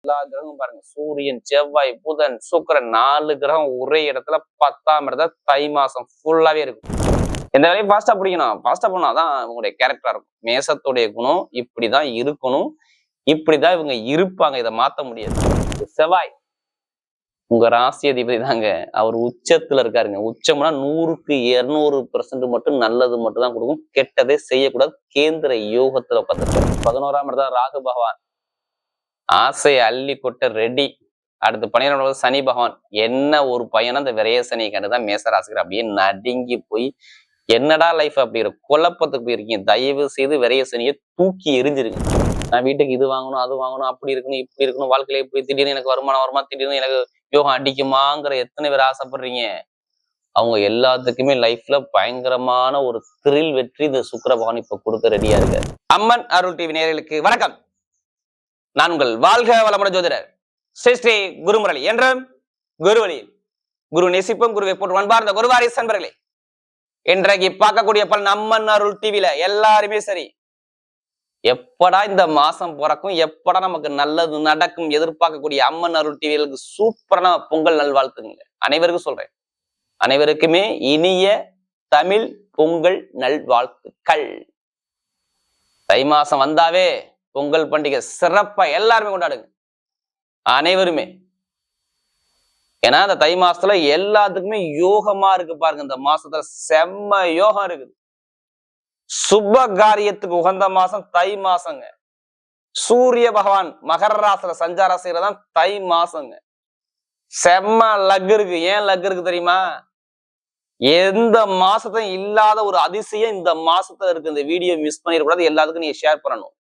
எல்லா கிரகமும் பாருங்க, சூரியன், செவ்வாய், புதன், சுக்கிரன் 4 கிரகம் ஒரே இடத்துல 10ஆம் இடத்துல தை மாசம் ஃபுல்லாவே இருக்கும். எந்த வேலையும் ஃபாஸ்டா பிடிக்கணும், ஃபாஸ்டா பண்ணாதான் உங்களுடைய கேரக்டரா இருக்கும். மேசத்துடைய குணம் இப்படிதான் இருக்கணும், இப்படிதான் இவங்க இருப்பாங்க, இதை மாத்த முடியாது. செவ்வாய் உங்க ராசி அதிபதி தாங்க, அவர் உச்சத்துல இருக்காருங்க. உச்சம்னா 100க்கு 200% மட்டும் நல்லது மட்டும் தான் கொடுக்கும், கெட்டதே செய்யக்கூடாது. கேந்திர யோகத்துல உட்காந்துருக்காரு. 11ஆம் இடத்துல ராகு பகவான், ஆசை அள்ளி கொட்ட ரெடி. அடுத்து 12வது சனி பகவான். என்ன ஒரு பையனா அந்த விரைய சனி கண்டுதான் மேசராசிகர் அப்படியே நடுங்கி போய் என்னடா லைஃப் அப்படி இருக்கும், குழப்பத்துக்கு போயிருக்கீங்க. தயவு செய்து விரைய சனியை தூக்கி எரிஞ்சிருங்க. நான் வீட்டுக்கு இது வாங்கணும், அது வாங்கணும், அப்படி இருக்கணும், இப்படி இருக்கணும், வாழ்க்கையில இப்படி திடீர்னு எனக்கு வருமானம் வருமா, திடீர்னு எனக்கு யோகம் அடிக்குமாங்கிற எத்தனை பேர் ஆசைப்படுறீங்க. அவங்க எல்லாத்துக்குமே லைஃப்ல பயங்கரமான ஒரு த்ரில் வெற்றி இந்த சுக்கிர பகவான் இப்ப கொடுக்க ரெடியா இருக்கு. அம்மன் அருள் டிவி நேயர்களுக்கு வணக்கம். நான் உங்கள் வாழ்க வளமுடன் ஜோதிடர் ஸ்ரீ ஸ்ரீ குருமுரளி என்றும் குருவழியில் குரு நேசிப்பும் குருவை போட்டு அன்பார்ந்த குருவாரி சன்பர்களே, இன்றைக்கு பார்க்கக்கூடிய பலன் அம்மன் அருள் டிவில எல்லாருமே சரி, எப்படா இந்த மாசம் பிறக்கும், எப்படா நமக்கு நல்லது நடக்கும் எதிர்பார்க்கக்கூடிய அம்மன் அருள் டிவிகளுக்கு சூப்பரான பொங்கல் நல்வாழ்த்துங்க. அனைவருக்கும் சொல்றேன், அனைவருக்குமே இனிய தமிழ் பொங்கல் நல்வாழ்த்துக்கள். தை மாசம் வந்தாவே பொங்கல் பண்டிகை சிறப்பா எல்லாருமே கொண்டாடுங்க, அனைவருமே. ஏன்னா இந்த தை மாசத்துல எல்லாத்துக்குமே யோகமா இருக்கு பாருங்க. இந்த மாசத்துல செம்ம யோகம் இருக்குது. சுப காரியத்துக்கு உகந்த மாசம் தை மாசங்க. சூரிய பகவான் மகர ராசில சஞ்சாரம் செய்யறதான் தை மாசங்க. செம்ம லக் இருக்கு. ஏன் லக் இருக்கு தெரியுமா? எந்த மாசத்தையும் இல்லாத ஒரு அதிசயம் இந்த மாசத்துல இருக்கு. இந்த வீடியோ மிஸ் பண்ணிடக்கூடாது, எல்லாத்துக்கும் நீங்க ஷேர் பண்ணணும்.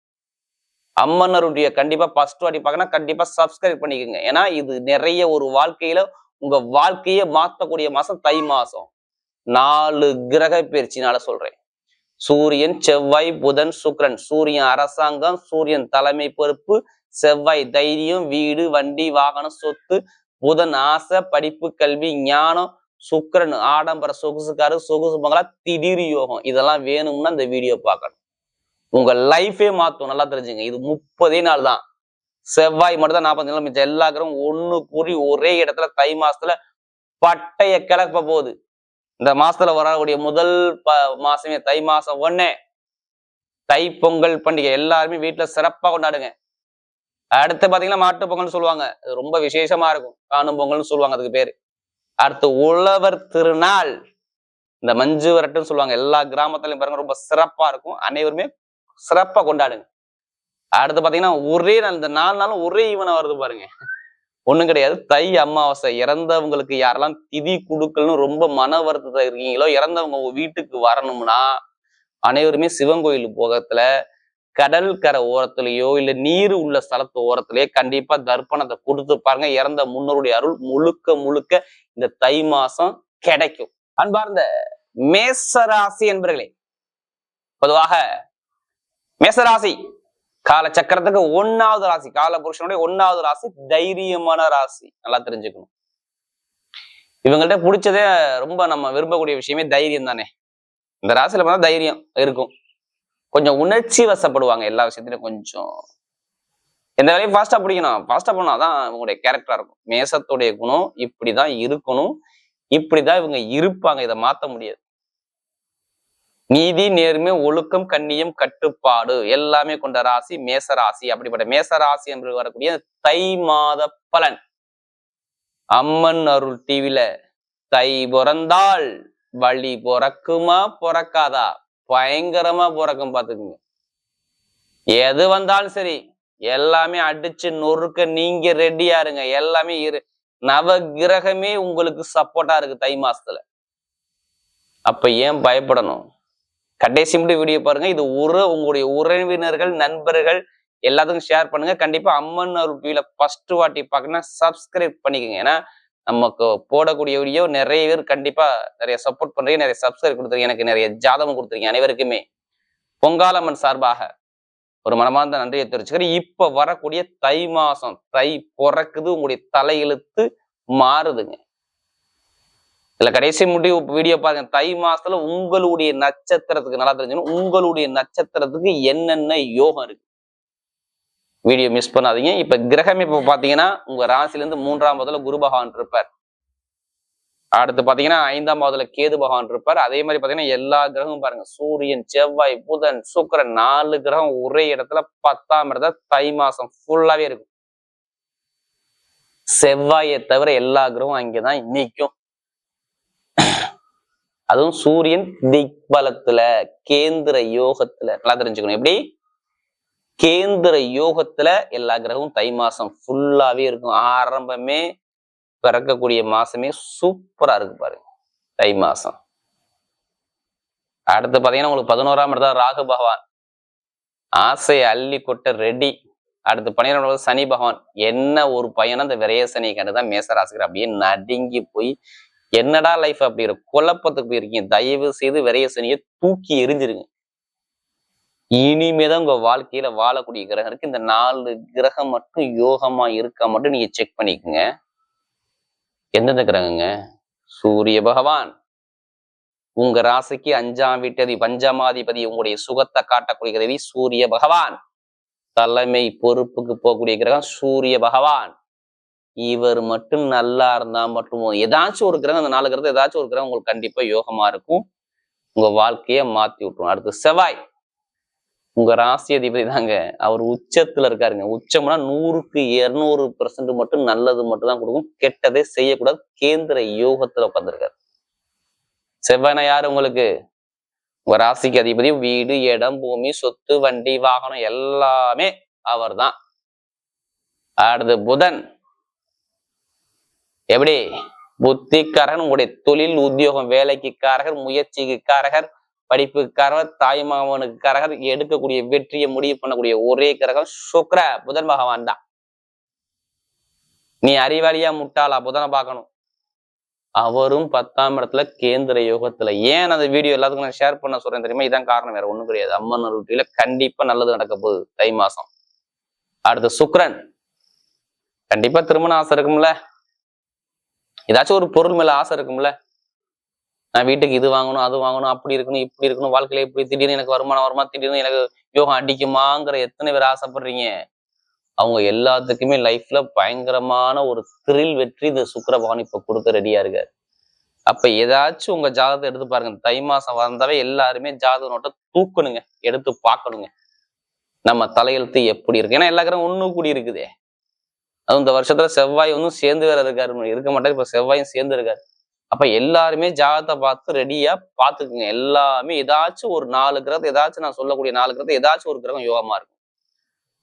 அம்மன் அருடைய கண்டிப்பா ஃபர்ஸ்ட் வாட்டி பார்க்கணும், கண்டிப்பா சப்ஸ்கிரைப் பண்ணிக்கோங்க. ஏன்னா இது நிறைய ஒரு வாழ்க்கையில உங்க வாழ்க்கையை மாற்றக்கூடிய மாசம் தை மாசம். 4 கிரக பயிற்சினால சொல்றேன். சூரியன், செவ்வாய், புதன், சுக்கிரன். சூரியன் அரசாங்கம், சூரியன் தலைமை பொறுப்பு, செவ்வாய் தைரியம், வீடு, வண்டி, வாகனம், சொத்து, புதன் ஆசை, படிப்பு, கல்வி, ஞானம், சுக்கிரன் ஆடம்பர சொகுசுக்காரு, சொகுசு பங்களா, திடீர் யோகம். இதெல்லாம் வேணும்னா இந்த வீடியோ பார்க்கணும், உங்க லைஃபே மாத்தும். நல்லா தெரிஞ்சுங்க, இது 30 நாள் தான். செவ்வாய் மட்டும் தான் 45 நாள், மிச்சம் எல்லா கிரகம் ஒண்ணு கூறி ஒரே இடத்துல தை மாசத்துல பட்டைய கிளப்ப போகுது. இந்த மாசத்துல வரக்கூடிய முதல் மாசமே தை மாசம் 1 தை பொங்கல் பண்டிகை எல்லாருமே வீட்டுல சிறப்பா கொண்டாடுங்க. அடுத்து பாத்தீங்கன்னா மாட்டு பொங்கல்னு சொல்லுவாங்க, அது ரொம்ப விசேஷமா இருக்கும். காணும் பொங்கல்னு சொல்லுவாங்க அதுக்கு பேரு. அடுத்து உழவர் திருநாள், இந்த மஞ்சு விரட்டுன்னு சொல்லுவாங்க. எல்லா கிராமத்துலயும் பாருங்க ரொம்ப சிறப்பா இருக்கும், அனைவருமே சிறப்பா கொண்டாடுங்க. அடுத்து பாத்தீங்கன்னா ஒரே நாள், இந்த 4 நாளும் ஒரே ஈவனா வருது பாருங்க. ஒண்ணும் கிடையாது, தை அமாவாசை. இறந்தவங்களுக்கு யாரெல்லாம் திதி குடுக்கல்னு ரொம்ப மன வருத்தத்துல இருக்கீங்களோ, இறந்தவங்க உங்க வீட்டுக்கு வரணும்னா அனைவருமே சிவன் கோயில் போகத்துல கடல் கரை ஓரத்திலேயோ இல்ல நீர் உள்ள ஸ்தலத்து ஓரத்திலேயே கண்டிப்பா தர்ப்பணத்தை கொடுத்து பாருங்க. இறந்த முன்னோருடைய அருள் முழுக்க முழுக்க இந்த தை மாசம் கிடைக்கும். அன்பார்ந்த மேசராசி என்பர்களே, பொதுவாக மேசராசி கால சக்கரத்துக்கு 1வது ராசி, கால புருஷனுடைய 1வது ராசி, தைரியமான ராசி. நல்லா தெரிஞ்சுக்கணும். இவங்கள்ட்ட பிடிச்சதே ரொம்ப நம்ம விரும்பக்கூடிய விஷயமே தைரியம் தானே. இந்த ராசியில பார்த்தா தைரியம் இருக்கும். கொஞ்சம் உணர்ச்சி வசப்படுவாங்க எல்லா விஷயத்திலும். கொஞ்சம் எந்த வேலையும் ஃபாஸ்டா பிடிக்கணும், ஃபாஸ்டா பண்ணாதான் இவங்களுடைய கேரக்டரா இருக்கும். மேசத்துடைய குணம் இப்படிதான் இருக்கணும், இப்படிதான் இவங்க இருப்பாங்க, இதை மாத்த முடியாது. நீதி, நேர்மை, ஒழுக்கம், கண்ணியம், கட்டுப்பாடு எல்லாமே கொண்ட ராசி மேசராசி. அப்படிப்பட்ட மேசராசி என்று வரக்கூடிய தை மாத பலன் அம்மன் அருள் டிவில தை பிறந்தால் வழி பிறக்குமா பிறக்காதா? பயங்கரமா பிறக்கும், பாத்துக்குங்க. எது வந்தாலும் சரி எல்லாமே அடிச்சு நொறுக்க நீங்க ரெடியா இருங்க. எல்லாமே நவ கிரகமே உங்களுக்கு சப்போர்ட்டா இருக்கு தை மாசத்துல. அப்ப ஏன் பயப்படணும்? கடைசி மட்டும் வீடியோ பாருங்க. இது உங்களுடைய உறவினர்கள், நண்பர்கள் எல்லாத்துக்கும் ஷேர் பண்ணுங்க. கண்டிப்பா அம்மன் அருள் டிவில ஃபர்ஸ்ட் வாட்டி பார்க்கணும்னா சப்ஸ்கிரைப் பண்ணிக்கோங்க. ஏன்னா நமக்கு போடக்கூடிய வீடியோ நிறைய பேர் கண்டிப்பா நிறைய சப்போர்ட் பண்றீங்க, நிறைய சப்ஸ்கிரைப் கொடுத்துருக்கீங்க, எனக்கு நிறைய ஜாதகம் கொடுத்துருக்கீங்க. அனைவருக்குமே பொங்காலம்மன் சார்பாக ஒரு மனமார்ந்த நன்றியை தெரிவிச்சுக்கிறேன். இப்ப வரக்கூடிய தை மாசம், தை பிறக்குது, உங்களுடைய தலையெழுத்து மாறுதுங்க. இதுல கடைசி முடிவு வீடியோ பாருங்க. தை மாசத்துல உங்களுடைய நட்சத்திரத்துக்கு நல்லா தெரிஞ்சுக்கணும், உங்களுடைய நட்சத்திரத்துக்கு என்னென்ன யோகம் இருக்கு. வீடியோ மிஸ் பண்ணாதீங்க. இப்ப கிரகம் இப்ப பாத்தீங்கன்னா உங்க ராசில இருந்து 3ஆம் பாவத்துல குரு பகவான் இருப்பார். அடுத்து பாத்தீங்கன்னா 5ஆம் பாவத்துல கேது பகவான் இருப்பார். அதே மாதிரி பாத்தீங்கன்னா எல்லா கிரகமும் பாருங்க, சூரியன், செவ்வாய், புதன், சுக்கிரன் 4 கிரகம் ஒரே இடத்துல 10ஆம் இடத்துல தை மாசம் ஃபுல்லாவே இருக்கும். செவ்வாயை தவிர எல்லா கிரகமும் அங்கேதான் நிற்கும். அதுவும் சூரியன் திக்பலத்துல கேந்திர யோகத்துல, நல்லா தெரிஞ்சுக்கணும். எப்படி கேந்திர யோகத்துல எல்லா கிரகமும் தை மாசம் ஃபுல்லாவே இருக்கும். ஆரம்பமே பிறக்கக்கூடிய மாசமே சூப்பரா இருக்கு பாருங்க தை மாசம். அடுத்து பாத்தீங்கன்னா உங்களுக்கு 11ஆம் இடத்துல ராகு பகவான் ஆசையை அள்ளி கொட்ட ரெடி. அடுத்து 12ஆம் சனி பகவான், என்ன ஒரு பையனும் அந்த விரைய சனியை கண்டுதான் மேசராசிக்கிற அப்படியே நடுங்கி போய் என்னடா லைஃப் அப்படிங்கிற குழப்பத்துக்கு போயிருக்கீங்க. தயவு செய்து விரைய சனியை தூக்கி எரிஞ்சிருங்க. இனிமேதான் உங்க வாழ்க்கையில வாழக்கூடிய கிரகம் இருக்கு. இந்த 4 கிரகம் மட்டும் யோகமா இருக்கா மட்டும் நீங்க செக் பண்ணிக்கோங்க. எந்தெந்த கிரகங்க? சூரிய பகவான் உங்க ராசிக்கு 5ஆம் வீட்டதி பஞ்சமாதிபதி, உங்களுடைய சுகத்தை காட்டக்கூடிய கிரகி சூரிய பகவான். தலைமை பொறுப்புக்கு போகக்கூடிய கிரகம் சூரிய பகவான். இவர் மட்டும் நல்லா இருந்தா மட்டும் ஏதாச்சும் ஒரு கிரகம், அந்த 4 கிரகம் ஏதாச்சும் ஒரு கிரகம் உங்களுக்கு கண்டிப்பா யோகமா இருக்கும். உங்க வாழ்க்கைய மாத்தி விட்டுரும். அடுத்து செவ்வாய் உங்க ராசி அதிபதி தாங்க. அவர் உச்சத்துல இருக்காருங்க. உச்சம்னா 100க்கு 200% மட்டும் நல்லது மட்டும் தான் கொடுக்கும். கெட்டதே செய்யக்கூடாது. கேந்திர யோகத்துல உட்காந்துருக்காரு. செவ்வாய்னா யாரு உங்களுக்கு? உங்க ராசிக்கு அதிபதி. வீடு, இடம், பூமி, சொத்து, வண்டி, வாகனம் எல்லாமே அவர் தான். அடுத்து புதன் எப்படி? புத்திக்காரகர், உங்களுடைய தொழில், உத்தியோகம், வேலைக்கு காரகர், முயற்சிக்கு காரகர், படிப்புக்காரகர், தாய்மாமனுக்கு காரகர், எடுக்கக்கூடிய வெற்றியை முடிவு பண்ணக்கூடிய ஒரே கிரகம் சுக்கிர புதன் பகவான் தான். நீ அறிவாளியா முட்டாளா? புதனை பார்க்கணும். அவரும் 10ஆம் இடத்துல கேந்திர யோகத்துல. ஏன் அந்த வீடியோ எல்லாத்துக்கும் நான் ஷேர் பண்ண சொல்றேன் தெரியுமா? இதான் காரணம், வேற ஒண்ணும் கிடையாது. அம்மன் ரொட்டியில கண்டிப்பா நல்லது நடக்க போகுது தை மாசம். அடுத்து சுக்கிரன், கண்டிப்பா திருமண ஆசை இருக்கும்ல, ஏதாச்சும் ஒரு பொருள் மேல ஆசை இருக்கும்ல. நான் வீட்டுக்கு இது வாங்கணும், அது வாங்கணும், அப்படி இருக்கணும், இப்படி இருக்கணும், வாழ்க்கையில இப்படி திடீர்னு எனக்கு வருமானம் வருமா, திடீர்னு எனக்கு யோகம் அடிக்குமாங்கிற எத்தனை பேர் ஆசைப்படுறீங்க? அவங்க எல்லாத்துக்குமே லைஃப்ல பயங்கரமான ஒரு த்ரில் வெற்றி இந்த சுக்கிர பகவான் இப்ப கொடுக்க ரெடியா இருக்காரு. அப்ப ஏதாச்சும் உங்க ஜாதகத்தை எடுத்து பாருங்க. தை மாசம் வந்தாவே எல்லாருமே ஜாதக நோட்டை தூக்கணுங்க, எடுத்து பார்க்கணுங்க. நம்ம தலையெழுத்து எப்படி இருக்கு? ஏன்னா எல்லா கிரகம் ஒண்ணு கூடி இருக்குதே. அதுவும் இந்த வருஷத்துல செவ்வாய் ஒன்னும் சேர்ந்து வேற இருக்காரு, இருக்க மாட்டாரு. இப்ப செவ்வாயும் சேர்ந்து இருக்காரு. அப்ப எல்லாருமே ஜாதகத்தை பார்த்து ரெடியா பாத்துக்குங்க. எல்லாமே ஏதாச்சும் ஒரு 4 கிரகத்தை, ஏதாச்சும் நான் சொல்லக்கூடிய 4 கிரகத்தை ஏதாச்சும் ஒரு கிரகம் யோகமா இருக்கும்.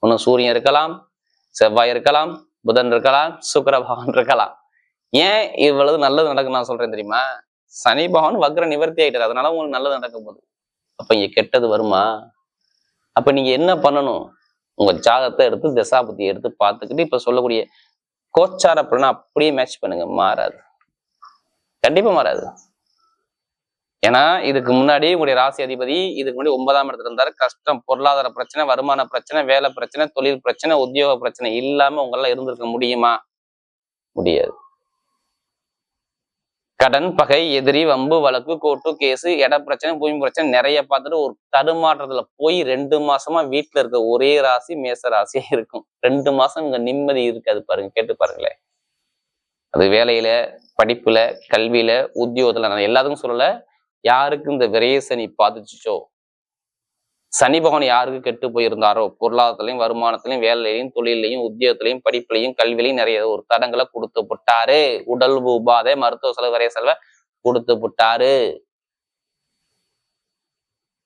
ஒன்னும் சூரியன் இருக்கலாம், செவ்வாய் இருக்கலாம், புதன் இருக்கலாம், சுக்கிர பகவான் இருக்கலாம். ஏன் இவ்வளவு நல்லது நடக்கும் நான் சொல்றேன் தெரியுமா? சனி பகவான் வக்ர நிவர்த்தி ஆயிட்டாரு. அதனால உங்களுக்கு நல்லது நடக்க போகுது. அப்ப இங்க கெட்டது வருமா? அப்ப நீங்க என்ன பண்ணணும்? உங்க ஜாதகத்தை எடுத்து தசாபுத்தி எடுத்து பார்த்துக்கிட்டு இப்ப சொல்லக்கூடிய கோச்சார பலனை அப்படியே மேட்ச் பண்ணுங்க. மாறாது, கண்டிப்பா மாறாது. ஏன்னா இதுக்கு முன்னாடி உங்களுடைய ராசி அதிபதி இதுக்கு முன்னாடி 9ஆம் இடத்துல இருந்தாரு. கஷ்டம், பொருளாதார பிரச்சனை, வருமான பிரச்சனை, வேலை பிரச்சனை, தொழில் பிரச்சனை, உத்தியோக பிரச்சனை இல்லாம உங்களால இருந்திருக்க முடியுமா? முடியாது. கடன், பகை, எதிரி, வம்பு, வழக்கு, கோர்ட்டு கேஸு, இட பிரச்சனை, பூமி பிரச்சனை நிறைய பார்த்துட்டு ஒரு தடுமாற்றத்துல போய் 2 மாசமா வீட்டுல இருக்க ஒரே ராசி மேச ராசியா இருக்கும். 2 மாசம் இங்க நிம்மதி இருக்காது பாருங்க, கேட்டு பாருங்களேன். அது வேலையில, படிப்புல, கல்வியில, உத்தியோகத்துல, நான் எல்லாத்துக்கும் சொல்லல. யாருக்கு இந்த விரைய சனி பாதிச்சுச்சோ, சனி பகவான் யாருக்கு கெட்டு போயிருந்தாரோ, பொருளாதாரத்திலையும், வருமானத்திலையும், வேலையிலையும், தொழிலையும், உத்தியோகத்திலையும், படிப்புலையும், கல்வியிலையும் நிறைய ஒரு தடங்களை கொடுத்து புட்டாரு. உடல் உபாதை, மருத்துவ செலவு, விரைய செலவை கொடுத்து புட்டாரு.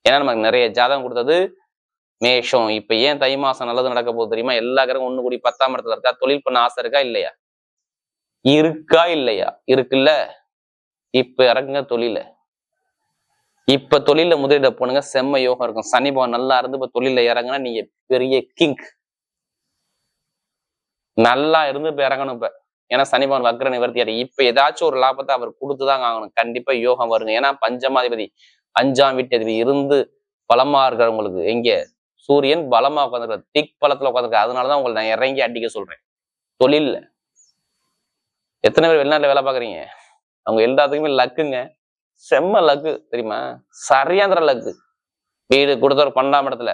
ஏன்னா நமக்கு நிறைய ஜாதகம் கொடுத்தது மேஷம். இப்ப ஏன் தை மாசம் நல்லது நடக்க போகுது தெரியுமா? எல்லா கிரகம் ஒண்ணு கூடி 10ஆம் இடத்துல இருக்கா. தொழில் பண்ண ஆசை இருக்கா இல்லையா? இருக்கா இல்லையா? இருக்குல்ல. இப்ப இறங்குங்க தொழில. இப்ப தொழில முதலீட போனுங்க, செம்ம யோகம் இருக்கும். சனி பகவான் நல்லா இருந்து இப்ப தொழில இறங்குனா நீங்க பெரிய கிங். நல்லா இருந்து இப்ப இறங்கணும். இப்ப ஏன்னா சனி பகவான் வக்ர நிவர்த்தியாரு. இப்ப ஏதாச்சும் ஒரு லாபத்தை அவர் கொடுத்துதான் ஆகணும். கண்டிப்பா யோகம் வருங்க. ஏன்னா பஞ்சமாதிபதி 5ஆம் வீட்டு இருந்து பலமா இருக்கிறவங்களுக்கு, எங்க சூரியன் பலமா உட்காந்துருக்காரு, திக் பலத்துல உட்காந்துருக்காரு. அதனாலதான் உங்களை நான் இறங்கி அடிக்க சொல்றேன். தொழில்ல எத்தனை பேர் வெளிநாட்டுல வேலை பாக்குறீங்க? அவங்க எல்லாத்துக்குமே லக்குங்க, செம்ம லக்கு தெரியுமா? சரியாந்திர லக்கு. வீடு கொடுத்தவர் 12ஆம் இடத்துல,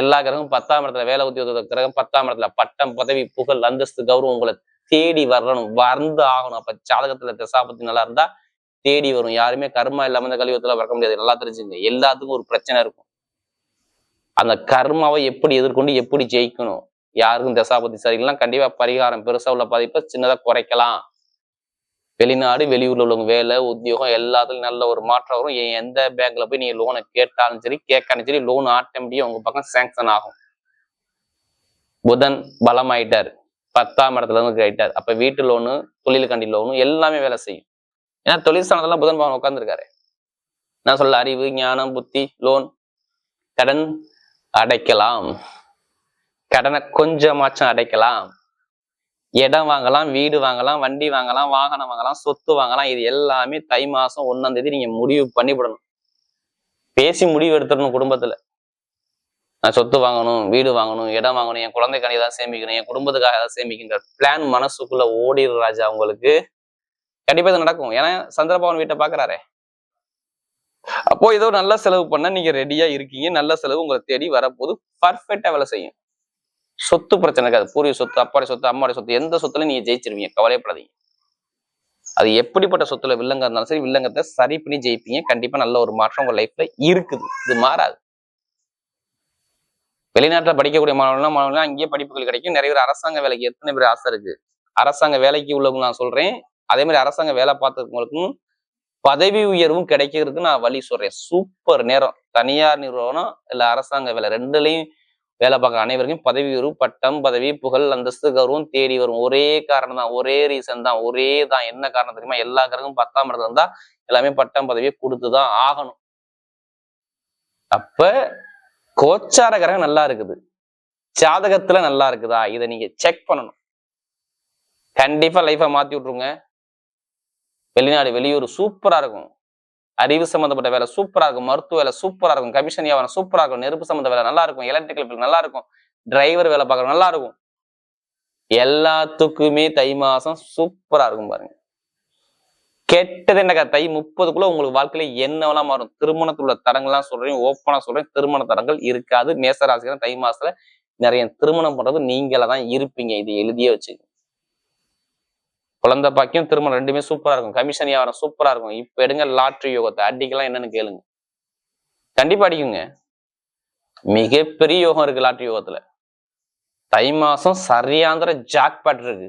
எல்லா கிரகமும் 10ஆம் இடத்துல வேலை உத்தியோக கிரகம் 10ஆம் இடத்துல பட்டம் பதவி புகழ் அந்தஸ்து கௌரவம் உங்களை தேடி வரணும், வந்து ஆகணும். அப்ப ஜாதகத்துல திசாபத்தி நல்லா இருந்தா தேடி வரும். யாருமே கர்மா இல்லாம இந்த கலியுகத்துல வரக்க முடியாது. நல்லா தெரிஞ்சுங்க. எல்லாத்துக்கும் ஒரு பிரச்சனை இருக்கும். அந்த கர்மாவை எப்படி எதிர்கொண்டு எப்படி ஜெயிக்கணும், யாருக்கும் தசாபதி சரியில்லைன்னா கண்டிப்பா பரிகாரம் பெருசா உள்ள பாதிப்பை சின்னதா குறைக்கலாம். வெளிநாடு வெளியூர்ல உள்ளவங்க வேலை உத்தியோகம் எல்லாத்துலயும் நல்ல ஒரு மாற்றம் வரும். எந்த பேங்க்ல போய் நீங்க லோனை கேட்டாலும் சரி கேட்காலும் சரி லோன் ஆட்டோமேட்டிக்கா உங்க பக்கம் சாங்ஷன் ஆகும். புதன் பலம் ஆயிட்டாரு, 10ஆம் இடத்துல இருந்து ஆயிட்டாரு. அப்ப வீட்டு லோனு தொழிலுக்காண்டி லோனு எல்லாமே வேலை செய்யும். ஏன்னா தொழில் ஸ்தானத்துல புதன் பகவான் உட்கார்ந்துருக்காரு. நான் சொல்ல அறிவு ஞானம் புத்தி லோன் கடன் அடைக்கலாம், கடனை கொஞ்சமாச்சும் அடைக்கலாம், இடம் வாங்கலாம், வீடு வாங்கலாம், வண்டி வாங்கலாம், வாகனம் வாங்கலாம், சொத்து வாங்கலாம். இது எல்லாமே தை மாசம் 1ஆம் தேதி நீங்க முடிவு பண்ணிவிடணும். பேசி முடிவு எடுத்துடணும். குடும்பத்துல நான் சொத்து வாங்கணும், வீடு வாங்கணும், இடம் வாங்கணும், என் குழந்தைக்கான ஏதாவது சேமிக்கணும், என் குடும்பத்துக்காக ஏதாவது சேமிக்கின்ற பிளான் மனசுக்குள்ள ஓடிடு ராஜா. உங்களுக்கு கண்டிப்பா இது நடக்கும். ஏன்னா சந்திரபவன் வீட்டை பாக்குறாரே. அப்போ ஏதோ நல்ல செலவு பண்ண நீங்க ரெடியா இருக்கீங்க. நல்ல செலவு உங்களை தேடி வரப்போது பர்ஃபெக்டா வேலை செய்யும். சொத்து பிரச்சனை இருக்காது. பூர்வீக சொத்து, அப்பாடைய சொத்து, அம்மாடைய சொத்து, எந்த சொத்துல நீங்க ஜெயிச்சிருவீங்க. கவலைப்படாதீங்க. அது எப்படிப்பட்ட சொத்துல வில்லங்க இருந்தாலும் சரி வில்லங்கத்தை சரி பண்ணி ஜெயிப்பீங்க. கண்டிப்பா நல்ல ஒரு மாற்றம் உங்க லைஃப்ல இருக்குது. இது மாறாது. வெளிநாட்டுல படிக்கக்கூடிய மாணவர்கள்லாம் அங்கேயே படிப்புகள் கிடைக்கும். நிறைய பேர் அரசாங்க வேலைக்கு எத்தனை பேர் ஆசை இருக்கு. அரசாங்க வேலைக்கு உள்ளவங்க நான் சொல்றேன். அதே மாதிரி அரசாங்க வேலை பார்த்துருக்கவங்களுக்கும் பதவி உயர்வும் கிடைக்கிறதுக்கு நான் வழி சொல்றேன். சூப்பர் நேரம். தனியார் நிறுவனம் இல்ல அரசாங்க வேலை ரெண்டுலையும் வேலை பார்க்குற அனைவருக்கும் பதவி உயர்வு பட்டம் பதவி புகழ் அந்தஸ்து கௌரவம் தேடி வரும். ஒரே காரணம் தான், ஒரே ரீசன் தான், ஒரே தான். என்ன காரணம் தெரியுமா? எல்லா கிரகமும் 10ஆம் இடத்துல இருந்தா எல்லாமே பட்டம் பதவியை கொடுத்துதான் ஆகணும். அப்ப கோச்சார கிரகம் நல்லா இருக்குது, ஜாதகத்துல நல்லா இருக்குதா, இதை நீங்க செக் பண்ணணும். கண்டிப்பா லைஃபை மாத்தி விட்டுருங்க. வெளிநாடு வெளியூர் சூப்பரா இருக்கும். அறிவு சம்பந்தப்பட்ட வேலை சூப்பரா இருக்கும். மருத்துவ வேலை சூப்பரா இருக்கும். கமிஷன் வியாபாரம் சூப்பரா இருக்கும். நெருப்பு சம்பந்த வேலை நல்லா இருக்கும். எலக்ட்ரிக்கல் நல்லா இருக்கும். டிரைவர் வேலை பார்க்கற நல்லா இருக்கும். எல்லாத்துக்குமே தை மாசம் சூப்பரா இருக்கும் பாருங்க. கெட்டது என்னக்கா தை 30க்குள்ள உங்களுக்கு வாழ்க்கையில என்னவெல்லாம் மாறும். திருமணத்துல உள்ள தடங்கள்லாம் சொல்றேன், ஓப்பனா சொல்றேன். திருமண தடங்கள் இருக்காது. மேசராசிக்காரன் தை மாசத்துல நிறைய திருமணம் பண்றது நீங்கள தான் இருப்பீங்க. இது எழுதியே வச்சுக்க. குழந்தை பாக்கியம் திருமணம் ரெண்டுமே சூப்பரா இருக்கும். கமிஷன் வியாபாரம் சூப்பரா இருக்கும். இப்ப எடுங்க லாட்ரி யோகத்தை, அடிக்கலாம் என்னன்னு கேளுங்க. கண்டிப்பா அடிக்குங்க. மிகப்பெரிய யோகம் இருக்கு லாட்ரி யோகத்துல. தை மாசம் சரியாந்திர ஜாக்பாட் இருக்கு.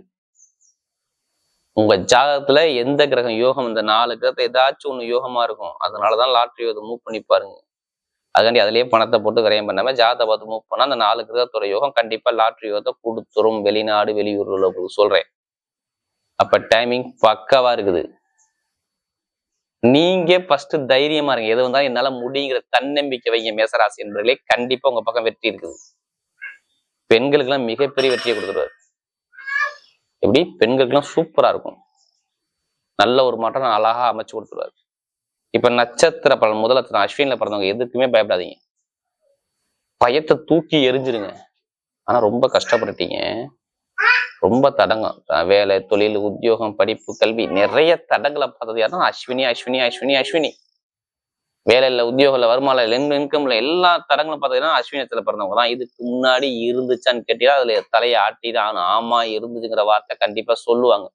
உங்க ஜாதகத்துல எந்த கிரகம் யோகம், இந்த 4 கிரகத்தை ஏதாச்சும் ஒண்ணு யோகமா இருக்கும். அதனாலதான் லாட்ரி யோகத்தை மூவ் பண்ணி பாருங்க. அதுக்காண்டி அதுலயே பணத்தை போட்டு விரயம் பண்ணாம ஜாதகத்தை பார்த்து மூவ் பண்ணா அந்த 4 கிரகத்தோட யோகம் கண்டிப்பா லாட்ரி யோகத்தை கொடுத்துரும். வெளிநாடு வெளியூர்ல சொல்றேன். அப்ப டைமிங் பக்காவா இருக்குது. நீங்க ஃபர்ஸ்ட் தைரியமா இருங்க. எது வந்தாலும் என்னால முடிங்கிற தன்னம்பிக்கை வைங்க. மேசராசி என்பவர்களே கண்டிப்பா உங்க பக்கம் வெற்றி இருக்குது. பெண்களுக்கு எல்லாம் மிகப்பெரிய வெற்றியை கொடுத்துருவாரு. எப்படி பெண்களுக்கு எல்லாம் சூப்பரா இருக்கும். நல்ல ஒரு மாற்றம் அழகா அமைச்சு கொடுத்துருவாரு. இப்ப நட்சத்திர பலன் முதலத்திரம் அஸ்வின்ல பிறந்தவங்க எதுக்குமே பயப்படாதீங்க. பயத்தை தூக்கி எரிஞ்சிருங்க. ஆனா ரொம்ப கஷ்டப்பட்டுட்டீங்க. ரொம்ப தடங்கம். வேலை தொழில் உத்தியோகம் படிப்பு கல்வி நிறைய தடங்களை பார்த்தது யாருன்னா அஸ்வினி அஸ்வினி அஸ்வினி அஸ்வினி. வேலை இல்லை உத்தியோகம் இல்லை வருமானம் இல்லை இன்கம் இல்லை எல்லா தடங்களும் பார்த்தீங்கன்னா அஸ்வினத்துல பிறந்தவங்க தான். இதுக்கு முன்னாடி இருந்துச்சான்னு கேட்டீங்கன்னா அதுல தலையை ஆட்டிதான் ஆமா இருந்துச்சுங்கிற வார்த்தை கண்டிப்பா சொல்லுவாங்க.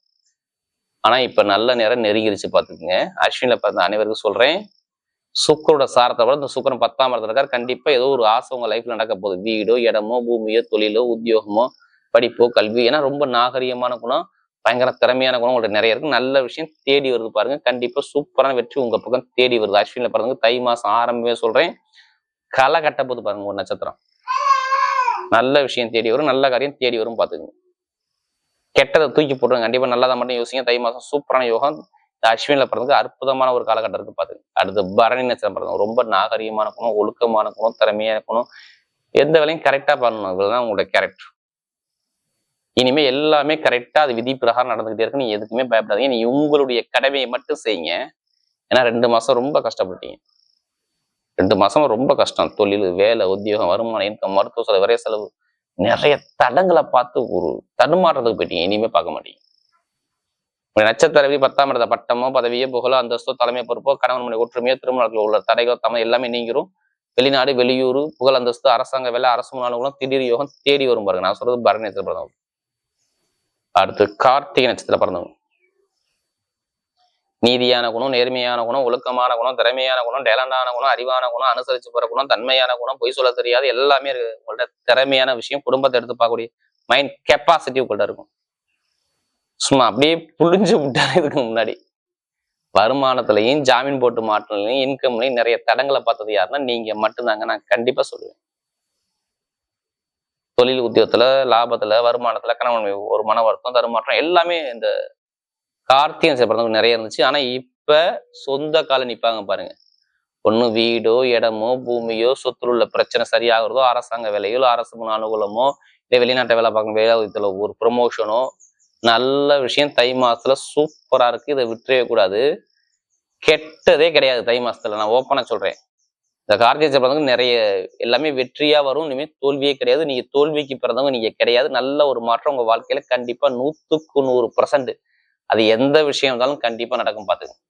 ஆனா இப்ப நல்ல நேரம் நெருங்கிருச்சு பாத்துக்குங்க. அஸ்வினில பிறந்த அனைவருக்கும் சொல்றேன், சுக்கரோட சாரத்தை விட இந்த சுக்கரன் 10ஆம் இடத்துல இருக்காரு. கண்டிப்பா ஏதோ ஒரு ஆசை உங்க லைஃப்ல நடக்க போகுது. வீடோ இடமோ பூமியோ தொழிலோ உத்தியோகமோ படிப்போ கல்வி. ஏன்னா ரொம்ப நாகரிகமான குணம், பயங்கர திறமையான குணம் உங்கள்ட்ட நிறைய இருக்கு. நல்ல விஷயம் தேடி வருது பாருங்க. கண்டிப்பா சூப்பரான வெற்றி உங்க பக்கம் தேடி வருது. அஸ்வின்ல பிறந்தவங்க தை மாசம் ஆரம்பமே சொல்றேன், களை கட்ட போது பாருங்க. ஒரு நட்சத்திரம் நல்ல விஷயம் தேடி வரும், நல்ல காரியம் தேடி வரும். பாத்துக்கோங்க. கெட்டதை தூக்கி போட்டுருங்க. கண்டிப்பா நல்லதை மட்டும் யோசிங்க. தை மாசம் சூப்பரான யோகம். அஸ்வின்ல பிறந்ததுக்கு அற்புதமான ஒரு காலகட்டம் இருக்கு பாத்துங்க. அடுத்து பரணி நட்சத்திரம் பிறந்தவங்க ரொம்ப நாகரிகமான குணம், ஒழுக்கமான குணம், திறமையான குணம், எந்த வேலையும் கரெக்டா பண்ணணும். இதுதான் உங்களோட கேரக்டர். இனிமே எல்லாமே கரெக்டா அது விதி பிரகாரம் நடந்துகிட்டே இருக்கு. நீங்க எதுக்குமே பயப்படாதீங்க. நீ உங்களுடைய கடமையை மட்டும் செய்யுங்க. ஏன்னா 2 மாசம் ரொம்ப கஷ்டப்பட்டீங்க. 2 மாசம் ரொம்ப கஷ்டம். தொழில் வேலை உத்தியோகம் வருமானம் இன்கம் மருத்துவ செலவு விரைய செலவு நிறைய தடங்களை பார்த்து ஒரு தடுமாற்றத்துக்கு போயிட்டீங்க. இனிமே பார்க்க மாட்டீங்க. நட்சத்திர 10ஆம் இடத்த பட்டமோ பதவியோ புகழோ அந்தஸ்தோ தலைமை பொறுப்போ கணவன் மனை ஒற்றுமையோ திருமணத்தில் உள்ள தடைகளோ தமிழ் எல்லாமே நீங்கிரும். வெளிநாடு, வெளியூர், புகழ் அந்தஸ்து, அரசாங்க வேலை, அரசு முன்னாலும் திடீர் யோகம் தேடி வரும் பாருங்க. நான் சொல்றது பரணி நட்சத்திரம் பிறந்தவங்க. அடுத்து கார்த்திகை நட்சத்திரம் பிறந்தவங்க. நீதியான குணம், நேர்மையான குணம், ஒழுக்கமான குணம், திறமையான குணம், டேலண்டான குணம், அறிவான குணம், அனுசரிச்சு போற குணம், தன்மையான குணம், பொய் சொல்ல தெரியாது, எல்லாமே இருக்கு. உங்கள்ட்ட திறமையான விஷயம், குடும்பத்தை எடுத்து பார்க்கக்கூடிய மைண்ட் கெப்பாசிட்டி உங்கள்ட்ட இருக்கும். சும்மா அப்படியே புழிஞ்சு விட்டாரு இதுக்கு முன்னாடி. வருமானத்திலையும் ஜாமீன் போட்டு மாட்டிலையும் இன்கம்லையும் நிறைய தடங்களை பார்த்தது யாருன்னா நீங்க மட்டும்தாங்க. நான் கண்டிப்பா சொல்லுவேன். தொழில் உத்தியோகத்துல, லாபத்துல, வருமானத்துல, கணவன் ஒரு மன வருத்தம், தருமாற்றம் எல்லாமே இந்த கார்த்திகை பிறந்தவங்க நிறைய இருந்துச்சு. ஆனா இப்ப சொந்த கால நிப்பாங்க பாருங்க. ஒண்ணு வீடோ, இடமோ, பூமியோ, சொத்துல உள்ள பிரச்சனை சரியாகிறதோ, அரசாங்க வேலையோ, அரசு முன் அனுகூலமோ, இல்லை வெளிநாட்டை வேலை பார்க்கணும், வேலை ஒரு ப்ரொமோஷனோ, நல்ல விஷயம் தை மாசத்துல சூப்பரா இருக்கு. இதை விட்டுறவே கூடாது. கெட்டதே கிடையாது தை மாசத்துல. நான் ஓப்பனா சொல்றேன். இந்த கார்த்திகை பிறந்தவங்க நிறைய எல்லாமே வெற்றியா வரும். இனிமே தோல்வியே கிடையாது. நீங்க தோல்விக்கு பிறந்தவங்க நீங்க கிடையாது. நல்ல ஒரு மாற்றம் உங்க வாழ்க்கையில கண்டிப்பா 100% அது எந்த விஷயம் இருந்தாலும் கண்டிப்பா நடக்கும். பாத்துங்க.